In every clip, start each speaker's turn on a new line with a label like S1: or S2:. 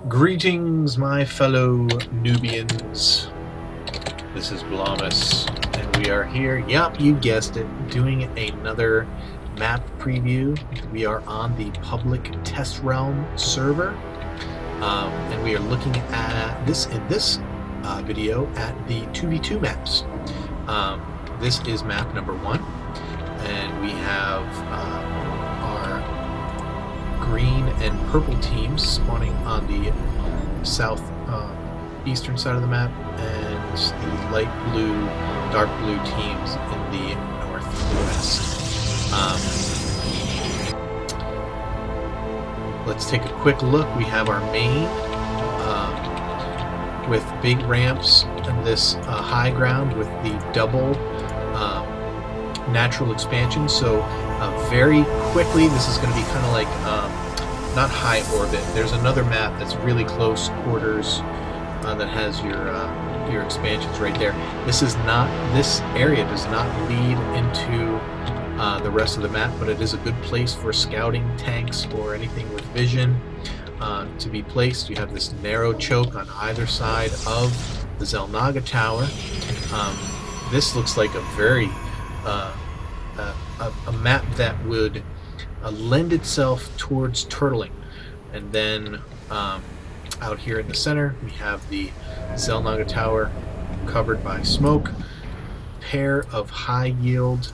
S1: Greetings, my fellow Nubians. This is Blomus, and we are here, yep, you guessed it, doing another map preview. We are on the public test realm server, and we are looking at this in this video at the 2v2 maps. This is map number 1, and we have our green and purple teams spawning on the south eastern side of the map, and the light blue, dark blue teams in the northwest. Let's take a quick look. We have our main with big ramps and this high ground with the double natural expansion. So very quickly, this is going to be kind of like not high orbit. There's another map that's really close quarters that has your expansions right there. This area does not lead into the rest of the map, but it is a good place for scouting, tanks, or anything with vision to be placed. You have this narrow choke on either side of the Zelnaga Tower. This looks like a very a map that would lend itself towards turtling. And then out here in the center we have the Zelnaga Tower covered by smoke, pair of high yield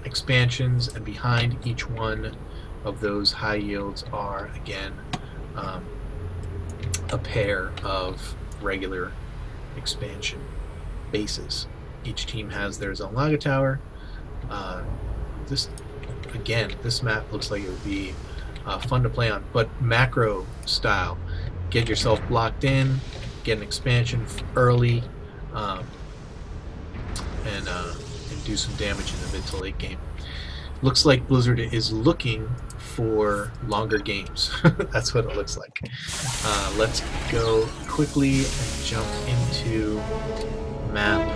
S1: expansions, and behind each one of those high yields are again a pair of regular expansion bases. Each team has their Zelnaga Tower. This map looks like it would be fun to play on, but macro style. Get yourself blocked in, get an expansion early, and do some damage in the mid to late game. Looks like Blizzard is looking for longer games. That's what it looks like. Let's go quickly and jump into map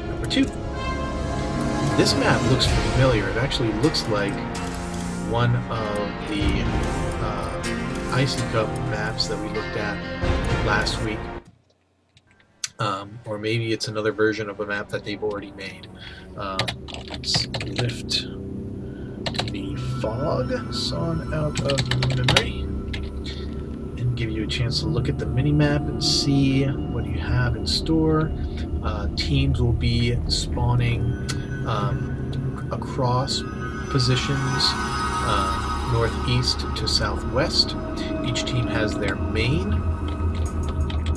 S1: number 2. This map looks familiar. It actually looks like one of the Icy Cup maps that we looked at last week. Or maybe it's another version of a map that they've already made. Let's lift the fog song out of memory and give you a chance to look at the mini-map and see what you have in store. Teams will be spawning across positions northeast to southwest. Each team has their main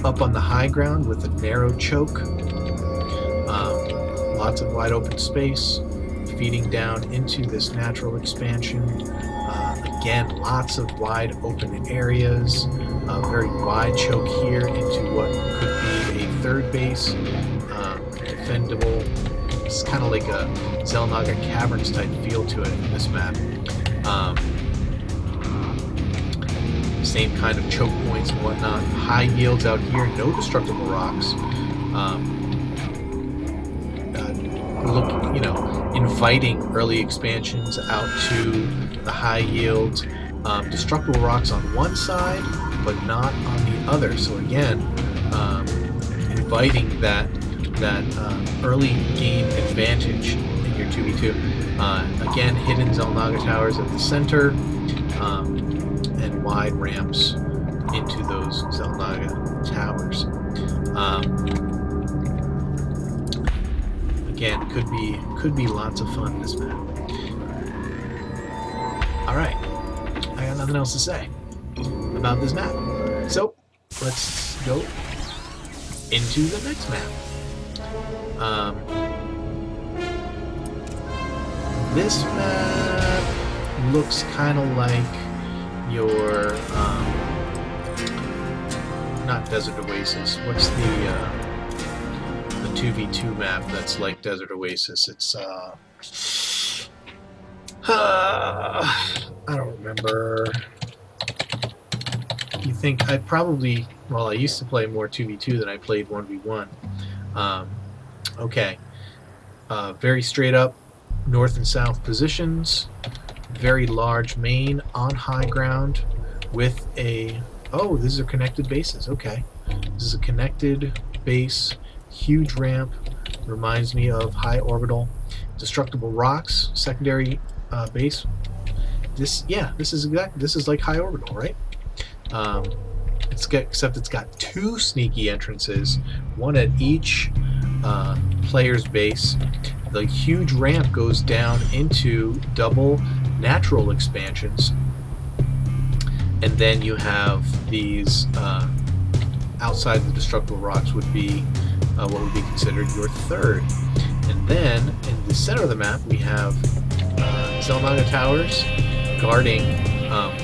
S1: up on the high ground with a narrow choke, lots of wide open space feeding down into this natural expansion. Again, lots of wide open areas, a very wide choke here into what could be a third base, defendable. It's kind of like a Zelnaga Caverns type feel to it in this map. Same kind of choke points and whatnot. High yields out here, no destructible rocks. Inviting early expansions out to the high yields. Destructible rocks on one side, but not on the other. So again, inviting that early game advantage in your 2v2. Again, hidden Zelnaga towers at the center, and wide ramps into those Zelnaga towers. Again, could be lots of fun this map. Alright, I got nothing else to say about this map. So, let's go into the next map. This map looks kind of like your not Desert Oasis. What's the 2v2 map that's like Desert Oasis? It's I don't remember. You think I probably, well, I used to play more 2v2 than I played 1v1. Okay, very straight up north and south positions, very large main on high ground with a... Oh, these are connected bases. Okay. This is a connected base, huge ramp. Reminds me of high orbital destructible rocks, secondary base. This is like high orbital, right? Except it's got two sneaky entrances, one at each player's base. The huge ramp goes down into double natural expansions, and then you have these outside the destructible rocks would be what would be considered your third. And then in the center of the map we have Xel'Naga towers guarding.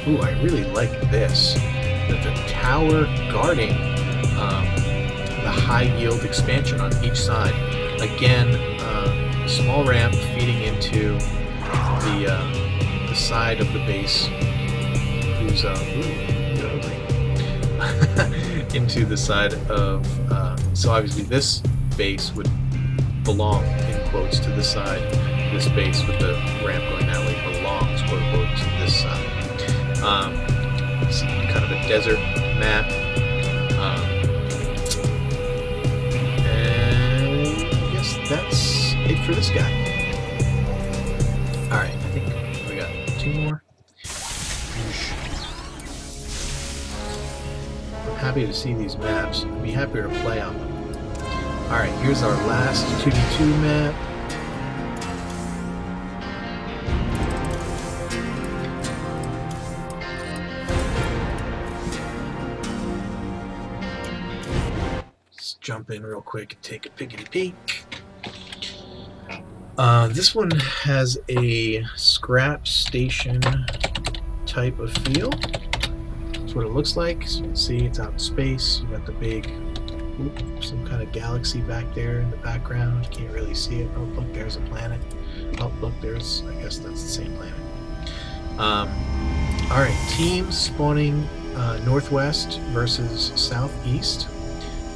S1: Ooh, I really like this. The tower guarding the high yield expansion on each side. Again, small ramp feeding into the side of the base, who's into the side of. So obviously this base would belong, in quotes, to this side. This base with the ramp going that way belongs, quote unquote, to this side. It's kind of a desert map. And I guess that's it for this guy. Alright, I think we got two more. I'm happy to see these maps. I'd be happier to play on them. Alright, here's our last 2v2 map. Let's jump in real quick and take a pickety peek. This one has a scrap station type of feel. That's what it looks like. So you can see it's out in space. You got the big, some kind of galaxy back there in the background. You can't really see it. Oh, look, there's a planet. Oh, look, there's, I guess that's the same planet. Alright, teams spawning northwest versus southeast.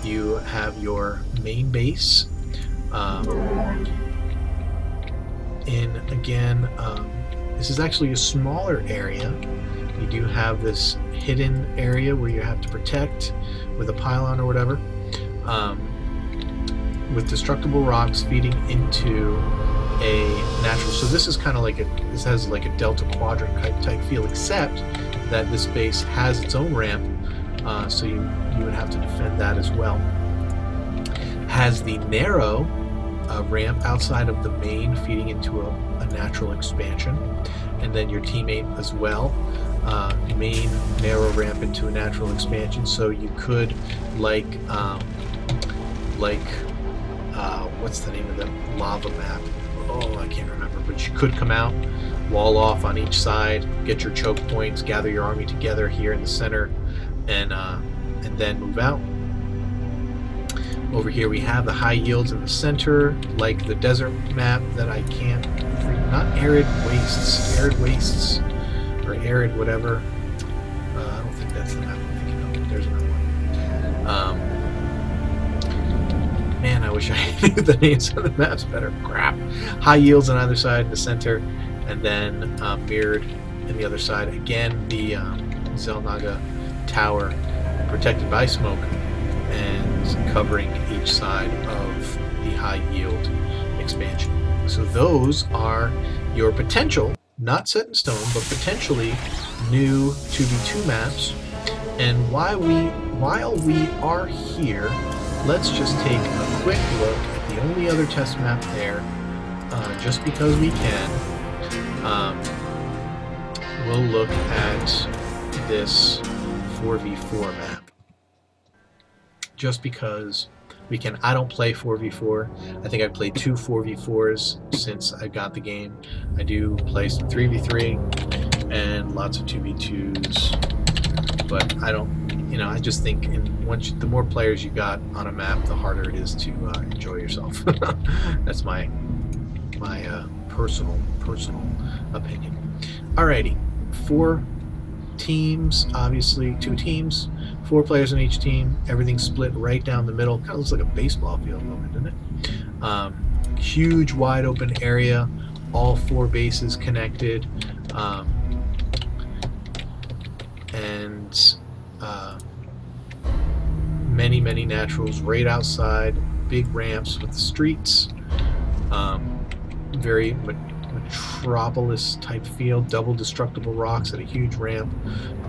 S1: You have your main base. Again, this is actually a smaller area. You do have this hidden area where you have to protect with a pylon or whatever, with destructible rocks feeding into a natural. So this is kind of like this has like a delta quadrant type feel, except that this base has its own ramp, so you would have to defend that as well. Has the narrow ramp outside of the main feeding into a natural expansion, and then your teammate as well. Main narrow ramp into a natural expansion, so you could what's the name of that lava map? Oh, I can't remember, but you could come out, wall off on each side, get your choke points, gather your army together here in the center, and then move out. Over here we have the high yields in the center, like the desert map that I can't, not arid wastes, or arid whatever. I don't think that's the map I'm thinking of. There's another one. Man, I wish I knew the names of the maps better. Crap. High yields on either side in the center, and then mirrored in the other side. Again, the Xel'Naga tower protected by smoke and covering each side of the high yield expansion. So those are your potential, not set in stone, but potentially new 2v2 maps. And while we are here, let's just take a quick look at the only other test map there, just because we can. We'll look at this 4v4 map. Just because we can. I don't play 4v4. I think I've played 2 4v4s since I got the game. I do play some 3v3 and lots of 2v2s, but I don't, I just think the more players you got on a map, the harder it is to enjoy yourself. That's my personal opinion. Alrighty, 4 teams, obviously 2 teams, 4 players on each team, everything split right down the middle. Kind of looks like a baseball field moment, doesn't it? Huge wide open area, all 4 bases connected, and and many naturals right outside, big ramps with the streets, very metropolis type feel, double destructible rocks at a huge ramp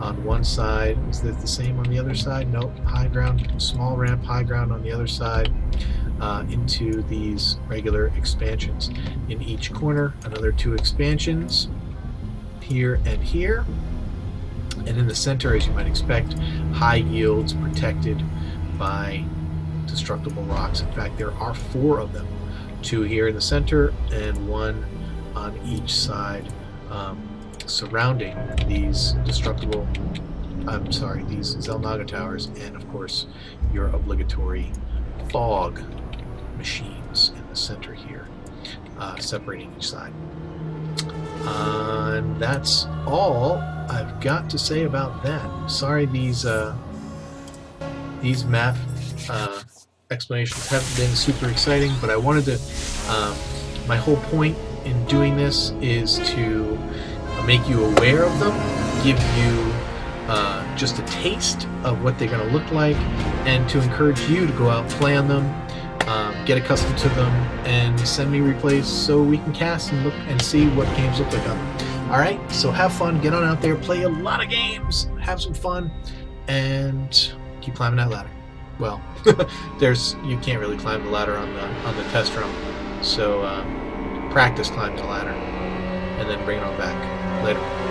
S1: on one side. Is that the same on the other side? Nope. High ground, small ramp, high ground on the other side, into these regular expansions. In each corner, another 2 expansions, here and here. And in the center, as you might expect, high yields protected by destructible rocks. In fact, there are 4 of them. 2 here in the center and 1 on each side, surrounding these these Xel'Naga towers, and of course your obligatory fog machines in the center here, separating each side. And that's all I've got to say about that. Sorry, these map explanations haven't been super exciting, but I wanted to, my whole point in doing this is to make you aware of them, give you just a taste of what they're going to look like, and to encourage you to go out and play on them, get accustomed to them, and send me replays so we can cast and look and see what games look like on them. Alright, so have fun, get on out there, play a lot of games, have some fun, and keep climbing that ladder. Well, you can't really climb the ladder on the test run, so practice climbing the ladder, and then bring it on back later.